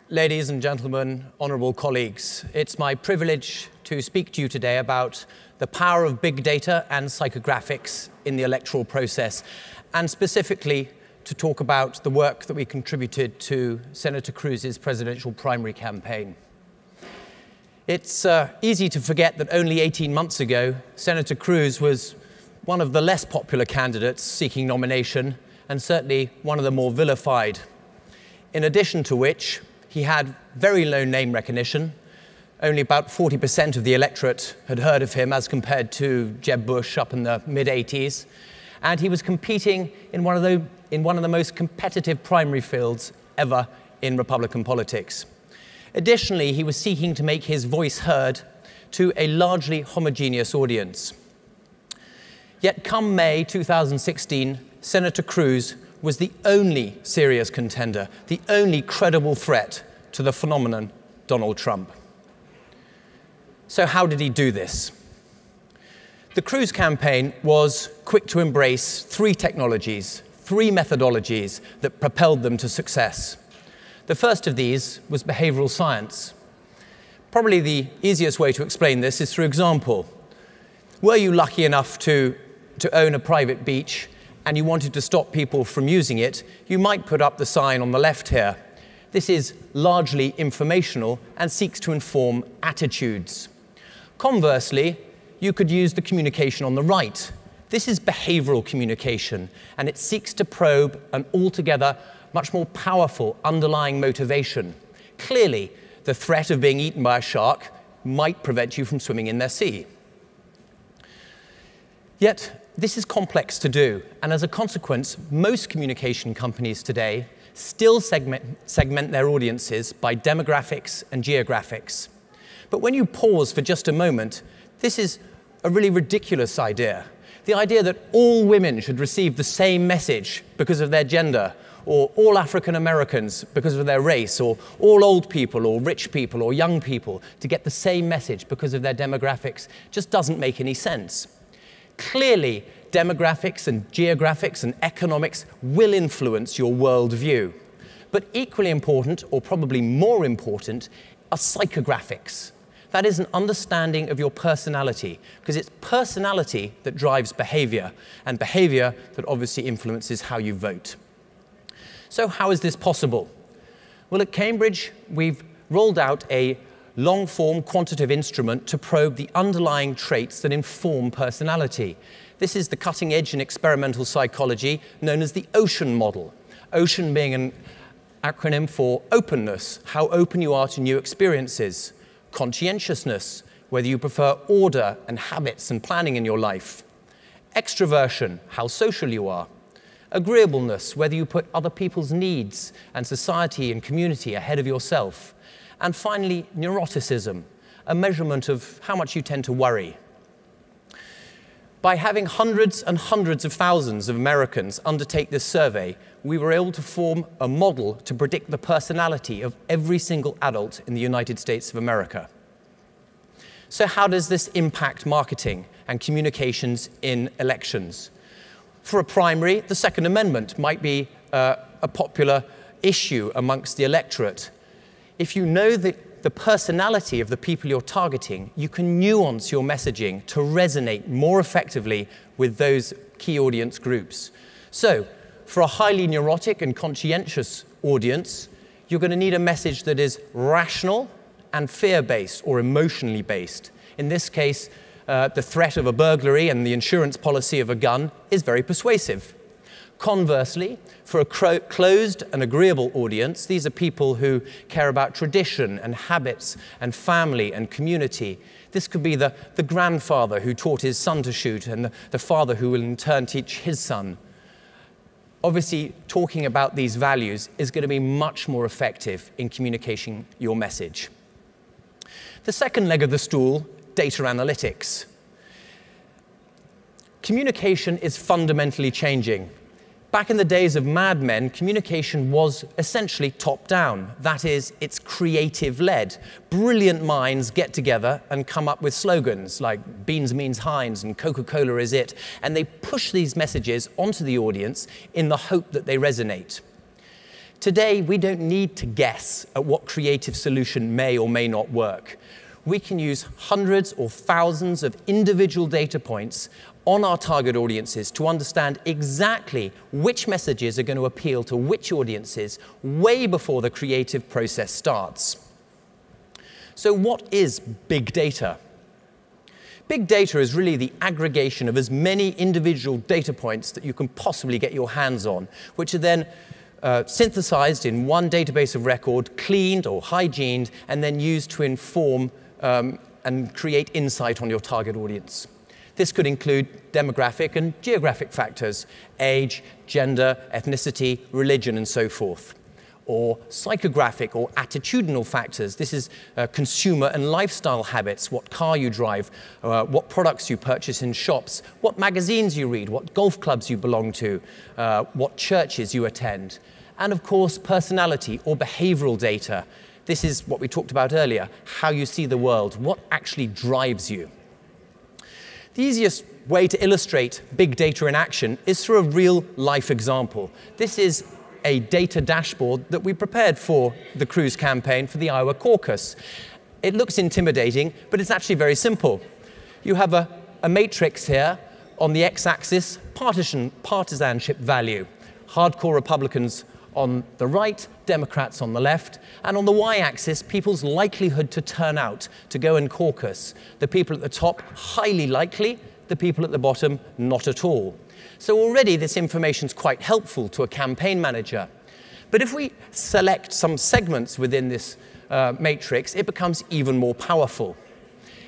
Ladies and gentlemen, honourable colleagues, it's my privilege to speak to you today about the power of big data and psychographics in the electoral process, and specifically to talk about the work that we contributed to Senator Cruz's presidential primary campaign. It's easy to forget that only 18 months ago, Senator Cruz was one of the less popular candidates seeking nomination, and certainly one of the more vilified. In addition to which, he had very low name recognition. Only about 40% of the electorate had heard of him as compared to Jeb Bush up in the mid-80s. And he was competing in one of the most competitive primary fields ever in Republican politics. Additionally, he was seeking to make his voice heard to a largely homogeneous audience. Yet come May 2016, Senator Cruz was the only serious contender, the only credible threat to the phenomenon Donald Trump. So how did he do this? The Cruz campaign was quick to embrace three technologies, three methodologies that propelled them to success. The first of these was behavioural science. Probably the easiest way to explain this is through example. Were you lucky enough to own a private beach and you wanted to stop people from using it, you might put up the sign on the left here. This is largely informational and seeks to inform attitudes. Conversely, you could use the communication on the right. This is behavioural communication, and it seeks to probe an altogether much more powerful underlying motivation. Clearly, the threat of being eaten by a shark might prevent you from swimming in their sea. Yet, this is complex to do, and as a consequence, most communication companies today still segment their audiences by demographics and geographics. But when you pause for just a moment, this is a really ridiculous idea. The idea that all women should receive the same message because of their gender, or all African Americans because of their race, or all old people, or rich people, or young people to get the same message because of their demographics just doesn't make any sense. Clearly, demographics and geographics and economics will influence your worldview. But equally important, or probably more important, are psychographics. That is an understanding of your personality, because it's personality that drives behavior, and behavior that obviously influences how you vote. So how is this possible? Well, at Cambridge, we've rolled out a long-form quantitative instrument to probe the underlying traits that inform personality. This is the cutting edge in experimental psychology known as the OCEAN model. OCEAN being an acronym for openness, how open you are to new experiences. Conscientiousness, whether you prefer order and habits and planning in your life. Extroversion, how social you are. Agreeableness, whether you put other people's needs and society and community ahead of yourself. And finally, neuroticism, a measurement of how much you tend to worry. By having hundreds and hundreds of thousands of Americans undertake this survey, we were able to form a model to predict the personality of every single adult in the United States of America. So how does this impact marketing and communications in elections? For a primary, the Second Amendment might be a popular issue amongst the electorate. If you know the personality of the people you're targeting, you can nuance your messaging to resonate more effectively with those key audience groups. So, for a highly neurotic and conscientious audience, you're going to need a message that is rational and fear-based or emotionally based. In this case, the threat of a burglary and the insurance policy of a gun is very persuasive. Conversely, for a closed and agreeable audience, these are people who care about tradition and habits and family and community. This could be the grandfather who taught his son to shoot and the father who will in turn teach his son. Obviously, talking about these values is going to be much more effective in communicating your message. The second leg of the stool, data analytics. Communication is fundamentally changing. Back in the days of Mad Men, communication was essentially top-down. That is, it's creative-led. Brilliant minds get together and come up with slogans like beans means Heinz and Coca-Cola is it, and they push these messages onto the audience in the hope that they resonate. Today, we don't need to guess at what creative solution may or may not work. We can use hundreds or thousands of individual data points on our target audiences to understand exactly which messages are going to appeal to which audiences way before the creative process starts. So what is big data? Big data is really the aggregation of as many individual data points that you can possibly get your hands on, which are then synthesized in one database of record, cleaned or hygiened, and then used to inform and create insight on your target audience. This could include demographic and geographic factors, age, gender, ethnicity, religion, and so forth. Or psychographic or attitudinal factors. This is consumer and lifestyle habits, what car you drive, what products you purchase in shops, what magazines you read, what golf clubs you belong to, what churches you attend. And of course, personality or behavioral data. This is what we talked about earlier, how you see the world, what actually drives you. The easiest way to illustrate big data in action is through a real-life example. This is a data dashboard that we prepared for the Cruz campaign for the Iowa caucus. It looks intimidating, but it's actually very simple. You have a matrix here on the x-axis, partisanship value. Hardcore Republicans on the right, Democrats on the left, and on the y-axis, people's likelihood to turn out, to go and caucus. The people at the top, highly likely, the people at the bottom, not at all. So already this information is quite helpful to a campaign manager. But if we select some segments within this matrix, it becomes even more powerful.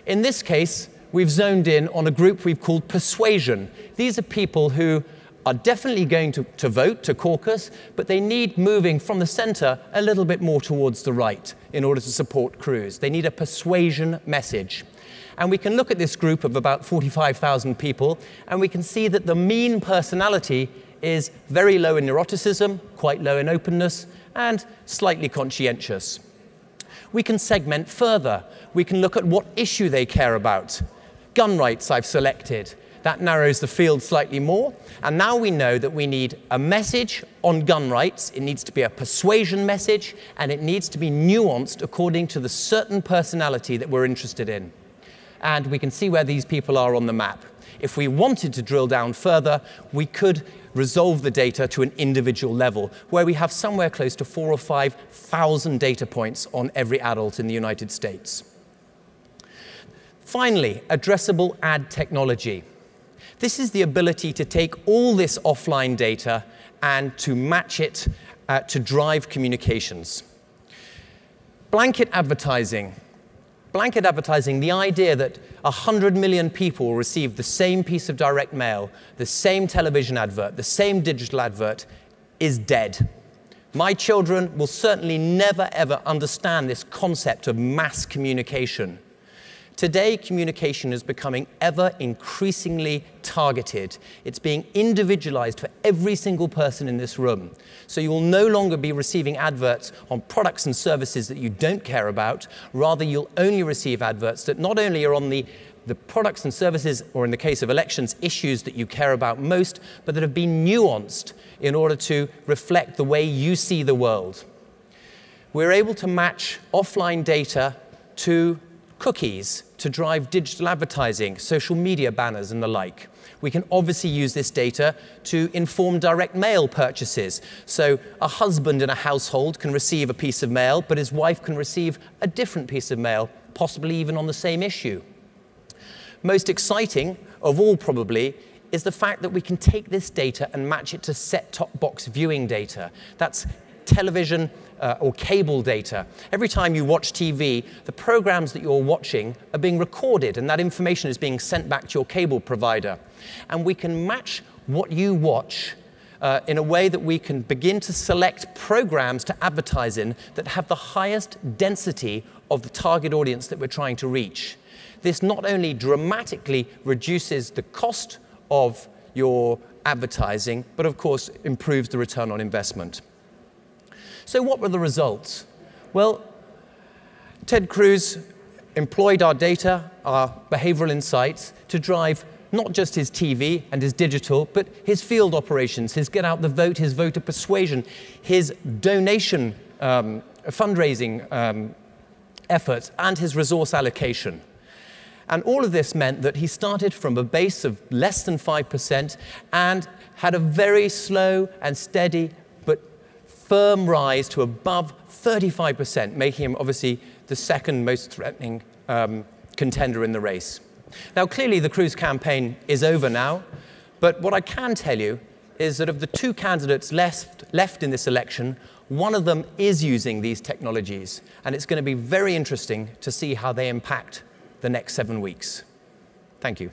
In this case, we've zoned in on a group we've called persuasion. These are people who are definitely going to vote, to caucus, but they need moving from the center a little bit more towards the right in order to support Cruz. They need a persuasion message. And we can look at this group of about 45,000 people, and we can see that the mean personality is very low in neuroticism, quite low in openness, and slightly conscientious. We can segment further. We can look at what issue they care about. Gun rights I've selected. That narrows the field slightly more. And now we know that we need a message on gun rights. It needs to be a persuasion message, and it needs to be nuanced according to the certain personality that we're interested in. And we can see where these people are on the map. If we wanted to drill down further, we could resolve the data to an individual level, where we have somewhere close to 4,000 or 5,000 data points on every adult in the United States. Finally, addressable ad technology. This is the ability to take all this offline data and to match it to drive communications. Blanket advertising. Blanket advertising, the idea that 100 million people will receive the same piece of direct mail, the same television advert, the same digital advert, is dead. My children will certainly never, ever understand this concept of mass communication. Today, communication is becoming ever increasingly targeted. It's being individualized for every single person in this room. So you will no longer be receiving adverts on products and services that you don't care about. Rather, you'll only receive adverts that not only are on the products and services, or in the case of elections, issues that you care about most, but that have been nuanced in order to reflect the way you see the world. We're able to match offline data to cookies to drive digital advertising, social media banners, and the like. We can obviously use this data to inform direct mail purchases. So a husband in a household can receive a piece of mail, but his wife can receive a different piece of mail, possibly even on the same issue. Most exciting of all, probably, is the fact that we can take this data and match it to set-top box viewing data. That's television or cable data. Every time you watch TV, the programs that you're watching are being recorded, and that information is being sent back to your cable provider. And we can match what you watch in a way that we can begin to select programs to advertise in that have the highest density of the target audience that we're trying to reach. This not only dramatically reduces the cost of your advertising, but of course improves the return on investment. So what were the results? Well, Ted Cruz employed our data, our behavioral insights, to drive not just his TV and his digital, but his field operations, his get out the vote, his voter persuasion, his donation fundraising efforts, and his resource allocation. And all of this meant that he started from a base of less than 5% and had a very slow and steady but firm rise to above 35%, making him obviously the second most threatening contender in the race. Now, clearly, the Cruz campaign is over now, but what I can tell you is that of the two candidates left in this election, one of them is using these technologies, and it's going to be very interesting to see how they impact the next 7 weeks. Thank you.